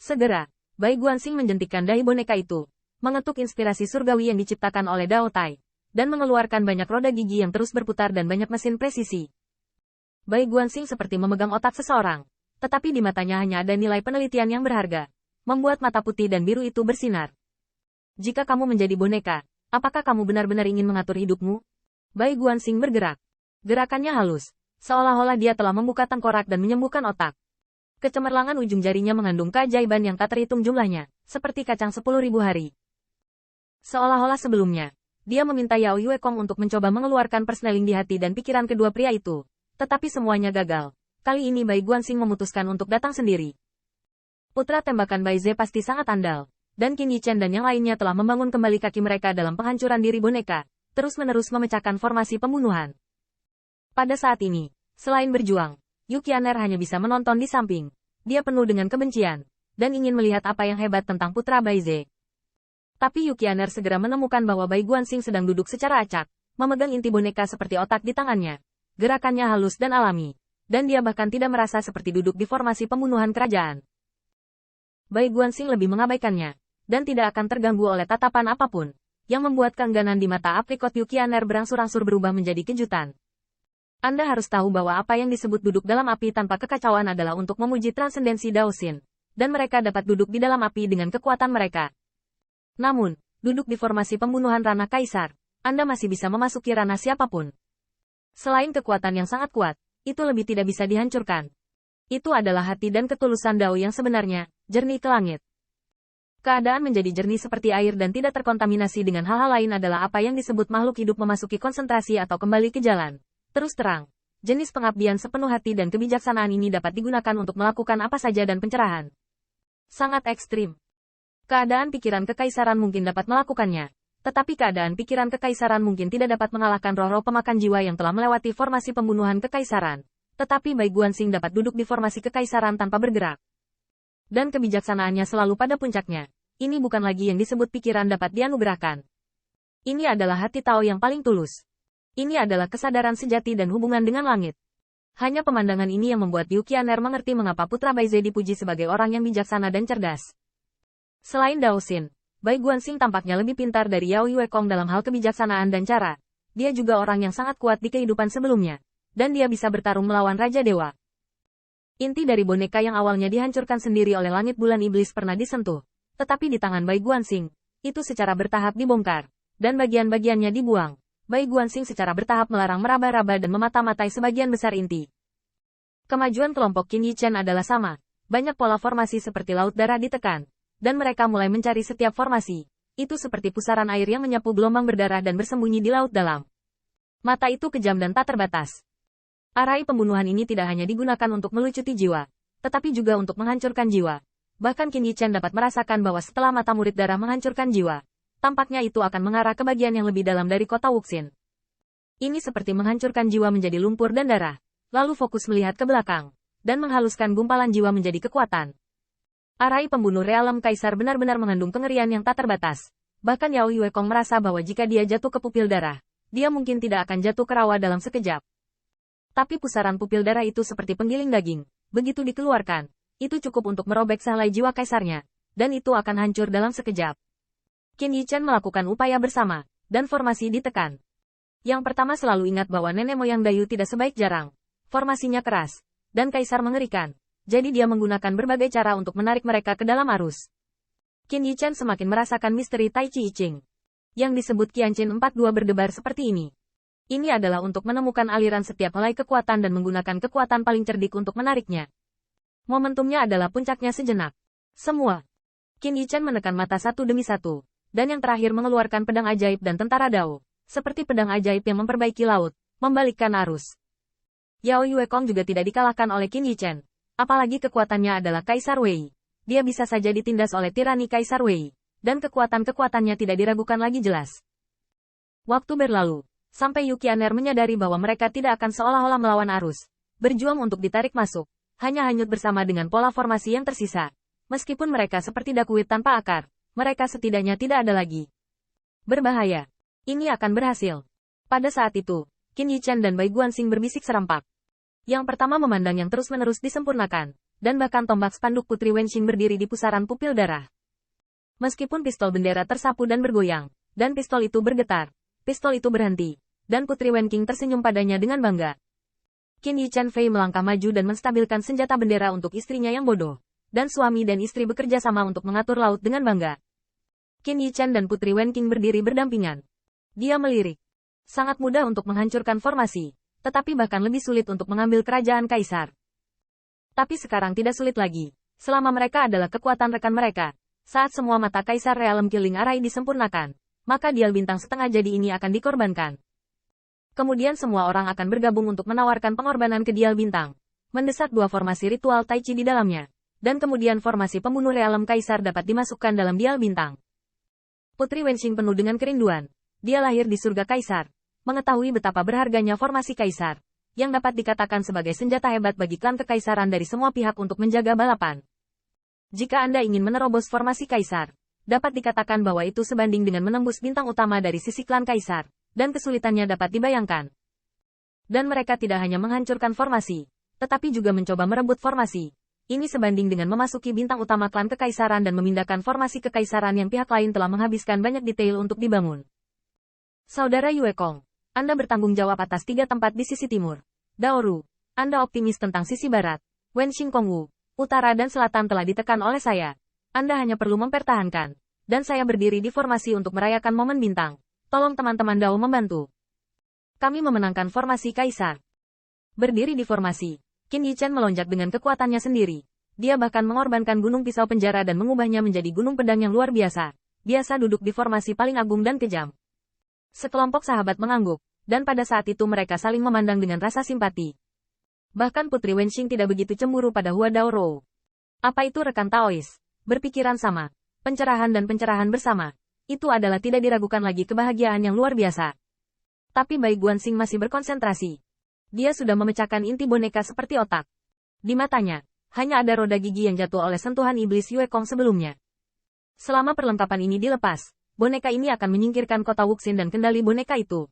Segera, Bai Guanxing menjentikkan dahi boneka itu, mengetuk inspirasi surgawi yang diciptakan oleh Dao Tai, dan mengeluarkan banyak roda gigi yang terus berputar dan banyak mesin presisi. Bai Guanxing seperti memegang otak seseorang, tetapi di matanya hanya ada nilai penelitian yang berharga, membuat mata putih dan biru itu bersinar. Jika kamu menjadi boneka, apakah kamu benar-benar ingin mengatur hidupmu? Bai Guanxing bergerak. Gerakannya halus, seolah-olah dia telah membuka tengkorak dan menyembuhkan otak. Kecemerlangan ujung jarinya mengandung keajaiban yang tak terhitung jumlahnya, seperti kacang 10.000 hari. Seolah-olah sebelumnya, dia meminta Yao Yue Kong untuk mencoba mengeluarkan persneling di hati dan pikiran kedua pria itu. Tetapi semuanya gagal. Kali ini Bai Guanxing memutuskan untuk datang sendiri. Putra tembakan Bai Ze pasti sangat andal, dan Qin Yichen dan yang lainnya telah membangun kembali kaki mereka dalam penghancuran diri boneka, terus-menerus memecahkan formasi pembunuhan. Pada saat ini, selain berjuang, Yu Qianer hanya bisa menonton di samping. Dia penuh dengan kebencian, dan ingin melihat apa yang hebat tentang putra Bai Ze. Tapi Yu Qianer segera menemukan bahwa Bai Guanxing sedang duduk secara acak, memegang inti boneka seperti otak di tangannya. Gerakannya halus dan alami, dan dia bahkan tidak merasa seperti duduk di formasi pembunuhan kerajaan. Bai Guanxing lebih mengabaikannya, dan tidak akan terganggu oleh tatapan apapun, yang membuat keengganan di mata aprikot Yu Qianer berangsur-angsur berubah menjadi kejutan. Anda harus tahu bahwa apa yang disebut duduk dalam api tanpa kekacauan adalah untuk memuji transendensi Daoxin, dan mereka dapat duduk di dalam api dengan kekuatan mereka. Namun, duduk di formasi pembunuhan ranah kaisar, Anda masih bisa memasuki ranah siapapun. Selain kekuatan yang sangat kuat, itu lebih tidak bisa dihancurkan. Itu adalah hati dan ketulusan Dao yang sebenarnya, jernih ke langit. Keadaan menjadi jernih seperti air dan tidak terkontaminasi dengan hal-hal lain adalah apa yang disebut makhluk hidup memasuki konsentrasi atau kembali ke jalan. Terus terang, jenis pengabdian sepenuh hati dan kebijaksanaan ini dapat digunakan untuk melakukan apa saja dan pencerahan. Sangat ekstrim. Keadaan pikiran kekaisaran mungkin dapat melakukannya, tetapi keadaan pikiran kekaisaran mungkin tidak dapat mengalahkan roh-roh pemakan jiwa yang telah melewati formasi pembunuhan kekaisaran. Tetapi Bai Guanxing dapat duduk di formasi kekaisaran tanpa bergerak. Dan kebijaksanaannya selalu pada puncaknya. Ini bukan lagi yang disebut pikiran dapat dianugerahkan. Ini adalah hati Tao yang paling tulus. Ini adalah kesadaran sejati dan hubungan dengan langit. Hanya pemandangan ini yang membuat Yu Qianer mengerti mengapa putra Bai Ze dipuji sebagai orang yang bijaksana dan cerdas. Selain Daoxin, Bai Guanxing tampaknya lebih pintar dari Yao Yue Kong dalam hal kebijaksanaan dan cara. Dia juga orang yang sangat kuat di kehidupan sebelumnya. Dan dia bisa bertarung melawan Raja Dewa. Inti dari boneka yang awalnya dihancurkan sendiri oleh langit bulan iblis pernah disentuh. Tetapi di tangan Bai Guanxing, itu secara bertahap dibongkar. Dan bagian-bagiannya dibuang. Bai Guanxing secara bertahap melarang meraba-raba dan memata-matai sebagian besar inti. Kemajuan kelompok Qin Yichen adalah sama. Banyak pola formasi seperti laut darah ditekan. Dan mereka mulai mencari setiap formasi. Itu seperti pusaran air yang menyapu gelombang berdarah dan bersembunyi di laut dalam. Mata itu kejam dan tak terbatas. Arai pembunuhan ini tidak hanya digunakan untuk melucuti jiwa, tetapi juga untuk menghancurkan jiwa. Bahkan Qin Yichen dapat merasakan bahwa setelah mata murid darah menghancurkan jiwa, tampaknya itu akan mengarah ke bagian yang lebih dalam dari kota Wuxin. Ini seperti menghancurkan jiwa menjadi lumpur dan darah, lalu fokus melihat ke belakang, dan menghaluskan gumpalan jiwa menjadi kekuatan. Arai pembunuh realem kaisar benar-benar mengandung kengerian yang tak terbatas. Bahkan Yao Yue Kong merasa bahwa jika dia jatuh ke pupil darah, dia mungkin tidak akan jatuh ke rawa dalam sekejap. Tapi pusaran pupil darah itu seperti penggiling daging. Begitu dikeluarkan, itu cukup untuk merobek sehelai jiwa kaisarnya, dan itu akan hancur dalam sekejap. Qin Yichen melakukan upaya bersama, dan formasi ditekan. Yang pertama selalu ingat bahwa nenek moyang Dayu tidak sebaik jarang. Formasinya keras, dan kaisar mengerikan. Jadi dia menggunakan berbagai cara untuk menarik mereka ke dalam arus. Qin Yichen semakin merasakan misteri Tai Chi I Ching. Yang disebut Qianqin 42 berdebar seperti ini. Ini adalah untuk menemukan aliran setiap helai kekuatan dan menggunakan kekuatan paling cerdik untuk menariknya. Momentumnya adalah puncaknya sejenak. Semua. Qin Yichen menekan mata satu demi satu, dan yang terakhir mengeluarkan pedang ajaib dan tentara Dao, seperti pedang ajaib yang memperbaiki laut, membalikkan arus. Yao Yue Kong juga tidak dikalahkan oleh Qin Yichen. Apalagi kekuatannya adalah Kaisar Wei. Dia bisa saja ditindas oleh tirani Kaisar Wei, dan kekuatan-kekuatannya tidak diragukan lagi jelas. Waktu berlalu. Sampai Yu Qianer menyadari bahwa mereka tidak akan seolah-olah melawan arus, berjuang untuk ditarik masuk, hanya hanyut bersama dengan pola formasi yang tersisa. Meskipun mereka seperti dakuit tanpa akar, mereka setidaknya tidak ada lagi. Berbahaya. Ini akan berhasil. Pada saat itu, Qin Yichen dan Bai Guanxing berbisik serempak. Yang pertama memandang yang terus-menerus disempurnakan, dan bahkan tombak spanduk Putri Wenxing berdiri di pusaran pupil darah. Meskipun pistol bendera tersapu dan bergoyang, dan pistol itu bergetar, pistol itu berhenti, dan Putri Wenqing tersenyum padanya dengan bangga. Qin Yi Chen Fei melangkah maju dan menstabilkan senjata bendera untuk istrinya yang bodoh, dan suami dan istri bekerja sama untuk mengatur laut dengan bangga. Qin Yi Chen dan Putri Wenqing berdiri berdampingan. Dia melirik. Sangat mudah untuk menghancurkan formasi, tetapi bahkan lebih sulit untuk mengambil kerajaan kaisar. Tapi sekarang tidak sulit lagi, selama mereka adalah kekuatan rekan mereka. Saat semua mata Kaisar Realm Killing Arai disempurnakan, maka dial bintang setengah jadi ini akan dikorbankan. Kemudian semua orang akan bergabung untuk menawarkan pengorbanan ke dial bintang, mendesak dua formasi ritual Tai Chi di dalamnya, dan kemudian formasi pembunuh Realm Kaisar dapat dimasukkan dalam dial bintang. Putri Wenxing penuh dengan kerinduan. Dia lahir di surga Kaisar, mengetahui betapa berharganya formasi Kaisar, yang dapat dikatakan sebagai senjata hebat bagi klan kekaisaran dari semua pihak untuk menjaga balapan. Jika Anda ingin menerobos formasi Kaisar, dapat dikatakan bahwa itu sebanding dengan menembus bintang utama dari sisi klan Kaisar, dan kesulitannya dapat dibayangkan. Dan mereka tidak hanya menghancurkan formasi, tetapi juga mencoba merebut formasi. Ini sebanding dengan memasuki bintang utama klan kekaisaran dan memindahkan formasi kekaisaran yang pihak lain telah menghabiskan banyak detail untuk dibangun. Saudara Yue Kong, Anda bertanggung jawab atas 3 tempat di sisi timur. Daoru, Anda optimis tentang sisi barat. Wenxing Kongwu, utara dan selatan telah ditekan oleh saya. Anda hanya perlu mempertahankan. Dan saya berdiri di formasi untuk merayakan momen bintang. Tolong teman-teman Dao membantu. Kami memenangkan formasi Kaisar. Berdiri di formasi, Qin Yi Chen melonjak dengan kekuatannya sendiri. Dia bahkan mengorbankan gunung pisau penjara dan mengubahnya menjadi gunung pedang yang luar biasa. Biasa duduk di formasi paling agung dan kejam. Sekelompok sahabat mengangguk, dan pada saat itu mereka saling memandang dengan rasa simpati. Bahkan Putri Wenxing tidak begitu cemburu pada Hua Daoro. Apa itu rekan Taois? Berpikiran sama. Pencerahan dan pencerahan bersama. Itu adalah tidak diragukan lagi kebahagiaan yang luar biasa. Tapi Bai Guanxing masih berkonsentrasi. Dia sudah memecahkan inti boneka seperti otak. Di matanya, hanya ada roda gigi yang jatuh oleh sentuhan iblis Yue Kong sebelumnya. Selama perlengkapan ini dilepas, boneka ini akan menyingkirkan kota Wuxin dan kendali boneka itu.